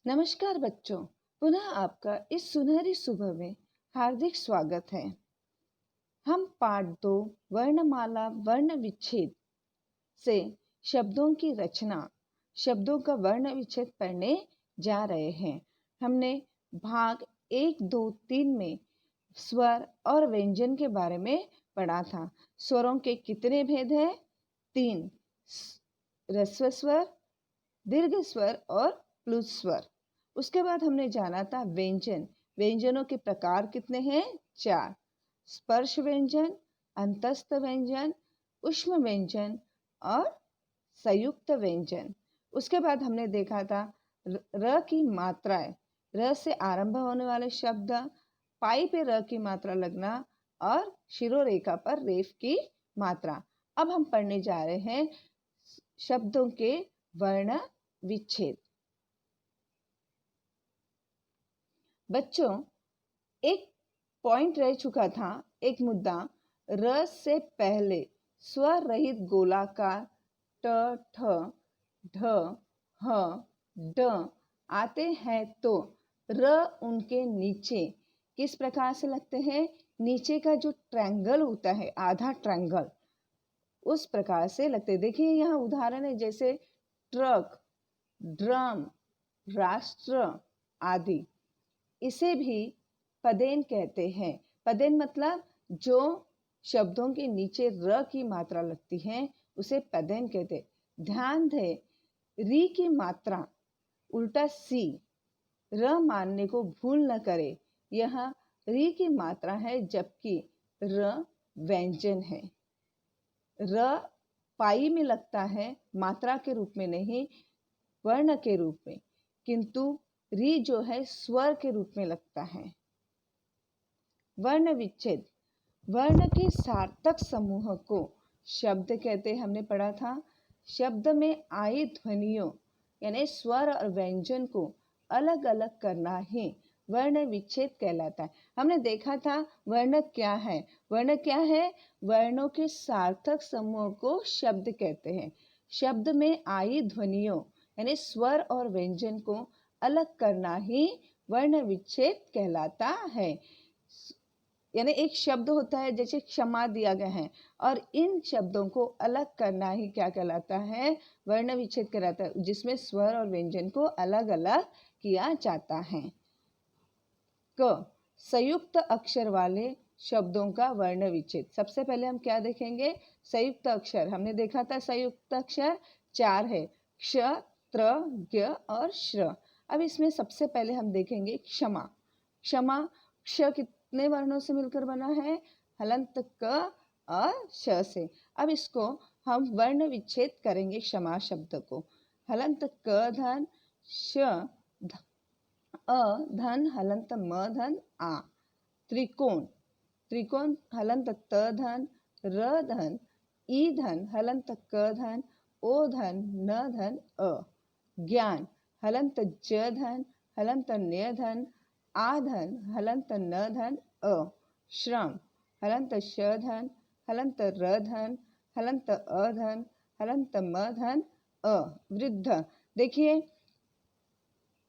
नमस्कार बच्चों, पुनः आपका इस सुनहरी सुबह में हार्दिक स्वागत है। हम पाठ 2 वर्णमाला वर्ण विच्छेद से शब्दों की रचना, शब्दों का वर्ण विच्छेद पढ़ने जा रहे हैं। हमने भाग 1, 2, 3 में स्वर और व्यंजन के बारे में पढ़ा था। स्वरों के कितने भेद हैं? 3, ह्रस्व स्वर, दीर्घ स्वर और प्लुत स्वर। उसके बाद हमने जाना था व्यंजन। व्यंजनों के प्रकार कितने हैं? 4, स्पर्श व्यंजन, अंतस्थ व्यंजन, ऊष्म व्यंजन और संयुक्त व्यंजन। उसके बाद हमने देखा था र की मात्राएं, र से आरंभ होने वाले शब्द, पाई पे र की मात्रा लगना और शिरोरेखा पर रेफ की मात्रा। अब हम पढ़ने जा रहे हैं शब्दों के वर्ण विच्छेद। बच्चों, एक पॉइंट रह चुका था, एक मुद्दा, र से पहले स्वर रहित गोलाकार ट, ठ, ढ, ह, ड आते हैं तो र उनके नीचे किस प्रकार से लगते हैं? नीचे का जो ट्रायंगल होता है, आधा ट्रायंगल, उस प्रकार से लगते हैं। देखिए यहाँ उदाहरण है, जैसे ट्रक, ड्रम, राष्ट्र आदि। इसे भी पदेन कहते हैं। पदेन मतलब जो शब्दों के नीचे र की मात्रा लगती है उसे पदेन कहते हैं। ध्यान दें, री की मात्रा उल्टा सी, र मानने को भूल न करें। यह री की मात्रा है जबकि र व्यंजन है। र पाई में लगता है, मात्रा के रूप में नहीं, वर्ण के रूप में, किंतु री जो है स्वर के रूप में लगता है। वर्ण विच्छेद, वर्ण के सार्थक समूह को शब्द कहते हैं। हमने पढ़ा था शब्द में आई ध्वनियों यानी स्वर और व्यंजन को अलग अलग करना ही वर्ण विच्छेद कहलाता है। हमने देखा था वर्ण क्या है। वर्ण क्या है? वर्णों के सार्थक समूह को शब्द कहते हैं। शब्द में आई ध्वनियों यानी स्वर और व्यंजन को अलग करना ही वर्ण विच्छेद कहलाता है। यानी एक शब्द होता है, जैसे क्षमा दिया गया है, और इन शब्दों को अलग करना ही क्या कहलाता है? वर्ण विच्छेद कहलाता है, जिसमें स्वर और व्यंजन को अलग अलग किया जाता है। क, संयुक्त अक्षर वाले शब्दों का वर्ण विच्छेद। सबसे पहले हम क्या देखेंगे? संयुक्त अक्षर। हमने देखा था संयुक्त अक्षर 4 है, क्ष, त्र, ज्ञ और श्र। अब इसमें सबसे पहले हम देखेंगे क्षमा। क्षमा, क्ष कितने वर्णों से मिलकर बना है? हलंत क और श से। अब इसको हम वर्ण विच्छेद करेंगे क्षमा शब्द को। हलंत क धन, श अ धन, हलंत म धन आ। त्रिकोण, त्रिकोण हलंत त धन, र धन, ई धन, हलंत क धन, ओ धन, न धन अ। ज्ञान, हलंत ज धन, हलंत न्य धन, आ धन, हलंत न धन अ। श्रम, हलंत श धन, हलंत र धन, हलंत अ धन, हलंत म धन अ। वृद्ध, देखिए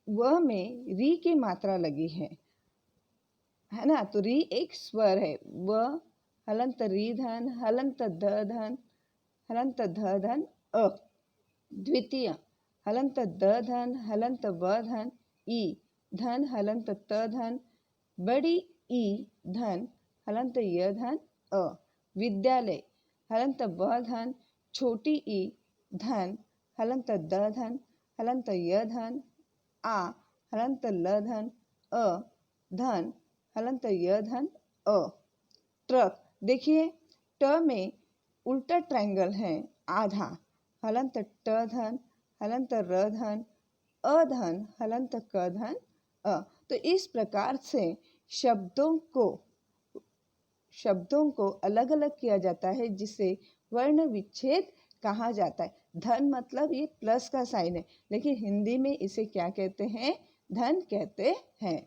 व में री की मात्रा लगी है ना, तो री एक स्वर है। व हलंत री धन, हलंत ध धन, हलंत ध धन अ। द्वितीय, हलंत द धन, हलंत व धन, ई धन, हलंत त धन, बड़ी ई धन, हलंत य धन अ। विद्यालय, हलंत व धन, छोटी ई धन, हलंत द धन, हलंत य धन आ, हलंत ल धन अ धन, हलंत य धन अ। ट्रक, देखिए ट में उल्टा ट्रायंगल है, आधा, हलंत ट धन, हलंत र धन, अ धन, हलंत क धन अ। तो इस प्रकार से शब्दों को अलग अलग किया जाता है, जिसे वर्ण विच्छेद कहा जाता है। धन मतलब ये प्लस का साइन है, लेकिन हिंदी में इसे क्या कहते हैं? धन कहते हैं।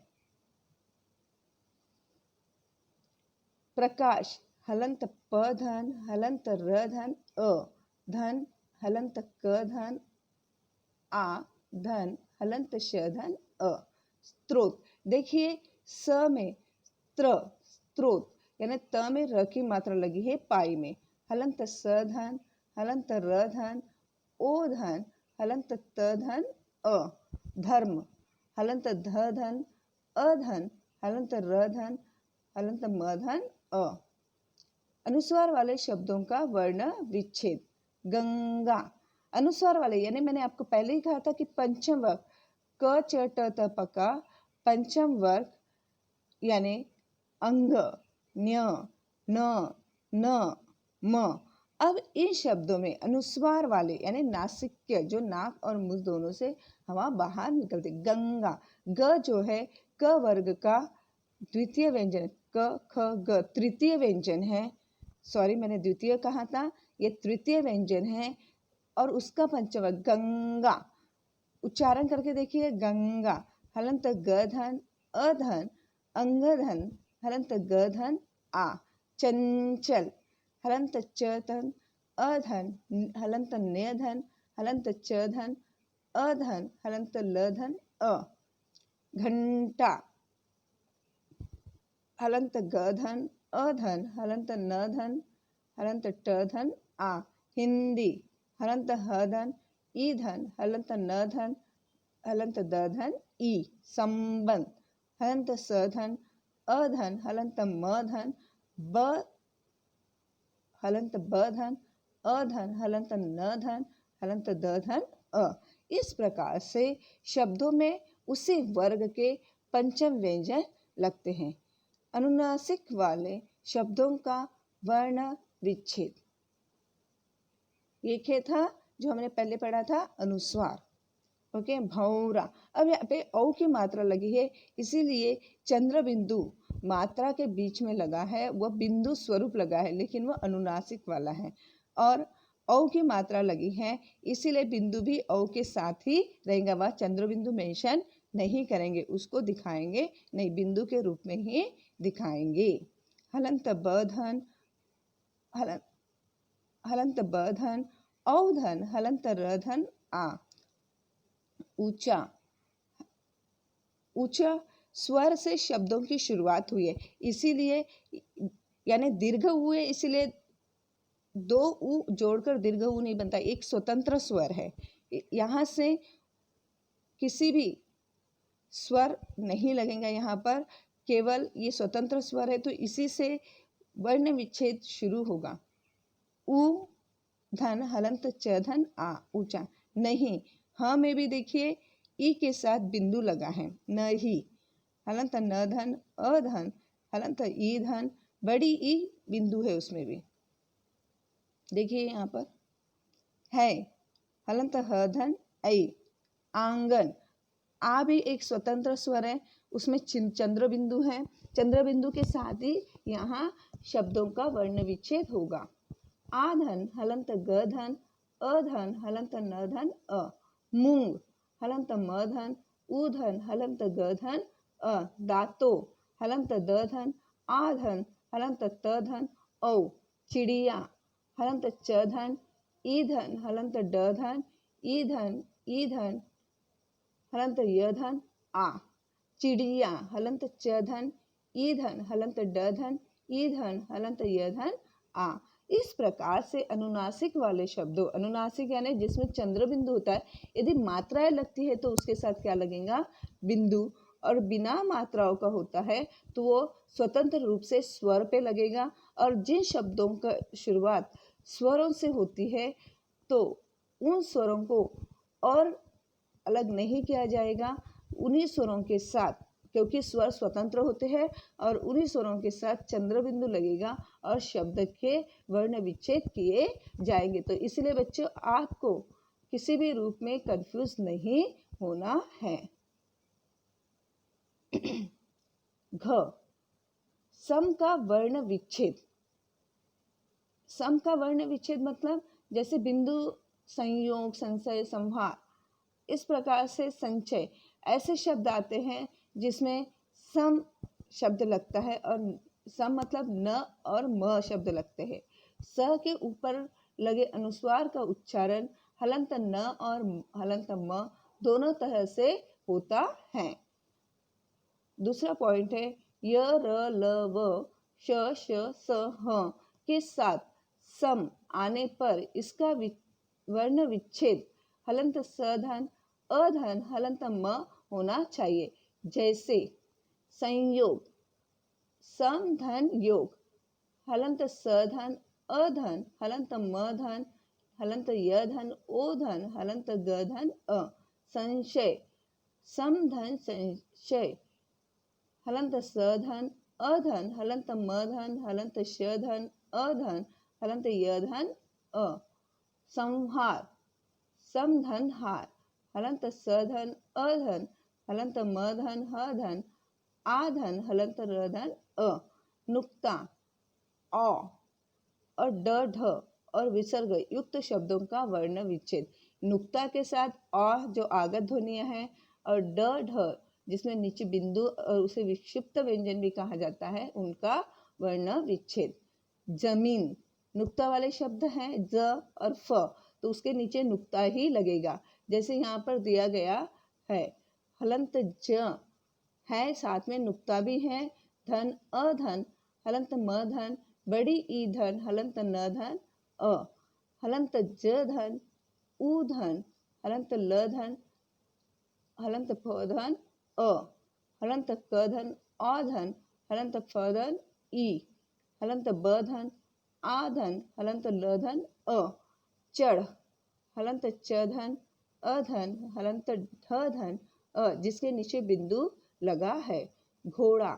प्रकाश, हलंत प धन, हलंत र धन अ धन, हलंत क धन आ धन, हलंत शधन अ। स्त्रोत, देखिए स में त्र, स्त्रोत, यानी त में र की मात्रा लगी है पाई में। हलंत स धन, हलंत र धन, ओ धन, हलंत त धन अ। धर्म, हलंत ध धन, अधन, हलंत र धन, हलंत म धन अ। अनुस्वार वाले शब्दों का वर्ण विच्छेद। गंगा, अनुस्वार वाले यानी मैंने आपको पहले ही कहा था कि पंचम वर्ग क च ट त प का पंचम वर्ग यानी अंग, न्य, न, न, म। अब इन शब्दों में अनुस्वार वाले यानी नासिक्य, जो नाक और मुंह दोनों से हवा बाहर निकलती, गंगा, ग जो है क वर्ग का द्वितीय व्यंजन, क ख ग तृतीय व्यंजन है। सॉरी, मैंने द्वितीय कहा था, ये तृतीय व्यंजन है और उसका पंचवर्ग गंगा। उच्चारण करके देखिए, गंगा, हलंत ग धन, अधन, अंगधन, हलंत ग धन आ। चंचल, हलंत च धन, अधन, हलंत न्य धन, हलंत च धन, अधन, हलंत ल धन अ। घंटा, हलंत ग धन, अधन, हलंत न धन, हलंत ट धन आ। हिंदी, हलंत ह धन, ई धन, हलंत न धन, हलंत द धन ई। संबंध, हलंत स धन, अधन, हलंत म धन, ब, हलंत ब धन, अधन, हलंत न धन, हलंत द धन अ। इस प्रकार से शब्दों में उसी वर्ग के पंचम व्यंजन लगते हैं। अनुनासिक वाले शब्दों का वर्ण विच्छेद। ये क्या था जो हमने पहले पढ़ा था, अनुस्वार। ओके, भौरा। अब यहाँ पे औ की मात्रा लगी है, इसीलिए चंद्र बिंदु मात्रा के बीच में लगा है, वह बिंदु स्वरूप लगा है, लेकिन वह अनुनासिक वाला है। और औ की मात्रा लगी है, इसीलिए बिंदु भी औ के साथ ही रहेगा, वह चंद्र बिंदु मेंशन नहीं करेंगे, उसको दिखाएंगे नहीं, बिंदु के रूप में ही दिखाएंगे। हलंत ब धन, हलंत ब धन, औधन, हलंत र धन आ। ऊंचा, ऊंचा स्वर से शब्दों की शुरुआत हुई है, इसीलिए यानी दीर्घ हुए, इसीलिए दो ऊ जोड़कर दीर्घ ऊ नहीं बनता, एक स्वतंत्र स्वर है। यहाँ से किसी भी स्वर नहीं लगेगा, यहाँ पर केवल ये स्वतंत्र स्वर है, तो इसी से वर्ण विच्छेद शुरू होगा। ऊ धन, हलंत च धन आ, ऊंचा। नहीं, हाँ में भी देखिए ई के साथ बिंदु लगा है, नहीं, हलंत न धन, अधन, हलंत ई धन, बड़ी ई बिंदु है उसमें भी, देखिए यहाँ पर है, हलंत ह धन ऐ। आंगन, आ भी एक स्वतंत्र स्वर है, उसमें चंद्र बिंदु है, चंद्र बिंदु के साथ ही यहाँ शब्दों का वर्ण विच्छेद होगा। आधन, हलंत ग धन, अधन, हलंत न धन अ। मूंग, हलंत म धन, ऊधन, हलंत ग धन अ। दातो, हलंत द धन, आधन, हलंत त धन औ। चिड़िया, हलंत च धन, ईधन, हलंत ड धन, ईधन, ईधन, हलंत य धन आ। चिड़िया, हलंत च धन, ईधन, हलंत ड धन, ईधन, हलंत य धन आ। इस प्रकार से अनुनासिक वाले शब्दों, अनुनासिक यानी जिसमें चंद्र बिंदु होता है, यदि मात्राएं लगती है तो उसके साथ क्या लगेगा, बिंदु, और बिना मात्राओं का होता है तो वो स्वतंत्र रूप से स्वर पे लगेगा। और जिन शब्दों का शुरुआत स्वरों से होती है तो उन स्वरों को और अलग नहीं किया जाएगा, उन्हीं स्वरों के साथ, क्योंकि स्वर स्वतंत्र होते हैं, और उन्हीं स्वरों के साथ चंद्र बिंदु लगेगा और शब्द के वर्ण विच्छेद किए जाएंगे। तो इसलिए बच्चों, आपको किसी भी रूप में कंफ्यूज नहीं होना है। घ, सम का वर्ण विच्छेद। सम का वर्ण विच्छेद मतलब जैसे बिंदु, संयोग, संशय, संहार, इस प्रकार से संचय, ऐसे शब्द आते हैं जिसमें सम शब्द लगता है, और सम मतलब न और म शब्द लगते हैं। स के ऊपर लगे अनुस्वार का उच्चारण हलंत न और हलंत म दोनों तरह से होता है। दूसरा पॉइंट है य र ल व श श स ह के साथ सम आने पर इसका वर्ण विच्छेद हलंत सधन अधन हलंत म होना चाहिए। जैसे संयोग सम धन योग हलंत सधन अधन हलंत म धन हलंत य धन ओ धन हलंत ग धन अ। संशय समधन संशय हलंत सधन अधन हलंत म धन हलंत श धन अधन हलंत य धन अ। संहार समधन हार हलंत सधन अधन हलंत म धन ह धन आधन हलंत र धन अ। नुक्ता अ और ड ढ और विसर्ग युक्त शब्दों का वर्ण विच्छेद। नुक्ता के साथ अ जो आगत ध्वनियां हैं और ड ढ जिसमें नीचे बिंदु और उसे विक्षिप्त व्यंजन भी कहा जाता है, उनका वर्ण विच्छेद। जमीन नुक्ता वाले शब्द हैं ज और फ, तो उसके नीचे नुक्ता ही लगेगा। जैसे यहाँ पर दिया गया है हलंत ज है, साथ में नुक्ता भी है। धन अधन हलंत म धन बड़ी ई धन हलंत न धन अ। हलंत ज धन ऊ धन हलंत ल धन हलंत फ धन अ। हलंत क धन अ धन हलंत फ धन ई हलंत ब धन आ धन हलंत ल धन अ। चढ़ हलंत च धन अधन हलंत ध धन अ जिसके नीचे बिंदु लगा है। घोड़ा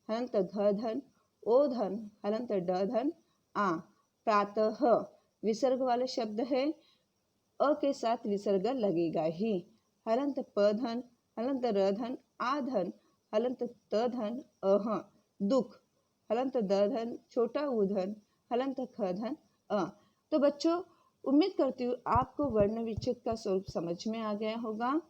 हलंत घ धन ओ धन हलंत ड धन आ। प्रातः विसर्ग वाले शब्द है, अ के साथ विसर्ग लगेगा ही। हलंत प धन हलंत र धन आ धन हलंत त धन अह। दुख हलंत द धन छोटा ऊ धन हलंत ख धन अ। तो बच्चों उम्मीद करती हूँ आपको वर्ण विच्छेद का स्वरूप समझ में आ गया होगा।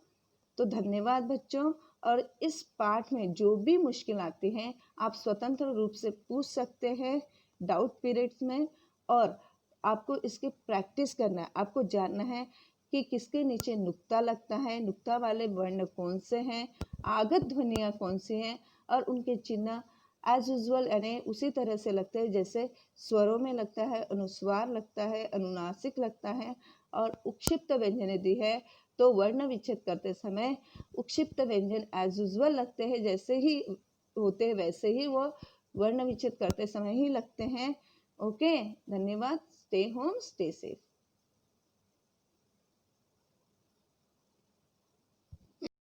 तो धन्यवाद बच्चों। और इस पाठ में जो भी मुश्किल आती हैं आप स्वतंत्र रूप से पूछ सकते हैं डाउट पीरियड्स में, और आपको इसकी प्रैक्टिस करना है। आपको जानना है कि किसके नीचे नुक्ता लगता है, नुक्ता वाले वर्ण कौन से हैं, आगत ध्वनियाँ कौन सी हैं, और उनके चिन्ह एज यूजुअल यानी उसी तरह से लगते हैं जैसे स्वरों में लगता है, अनुस्वार लगता है, अनुनासिक लगता है, और उक्षिप्त व्यंजन दी है तो वर्ण विच्छेद करते समय उक्षिप्त व्यंजन एज यूजुअल लगते हैं, जैसे ही होते हैं वैसे ही वो वर्ण विच्छेद करते समय ही लगते हैं। ओके, धन्यवाद। Stay home, stay safe.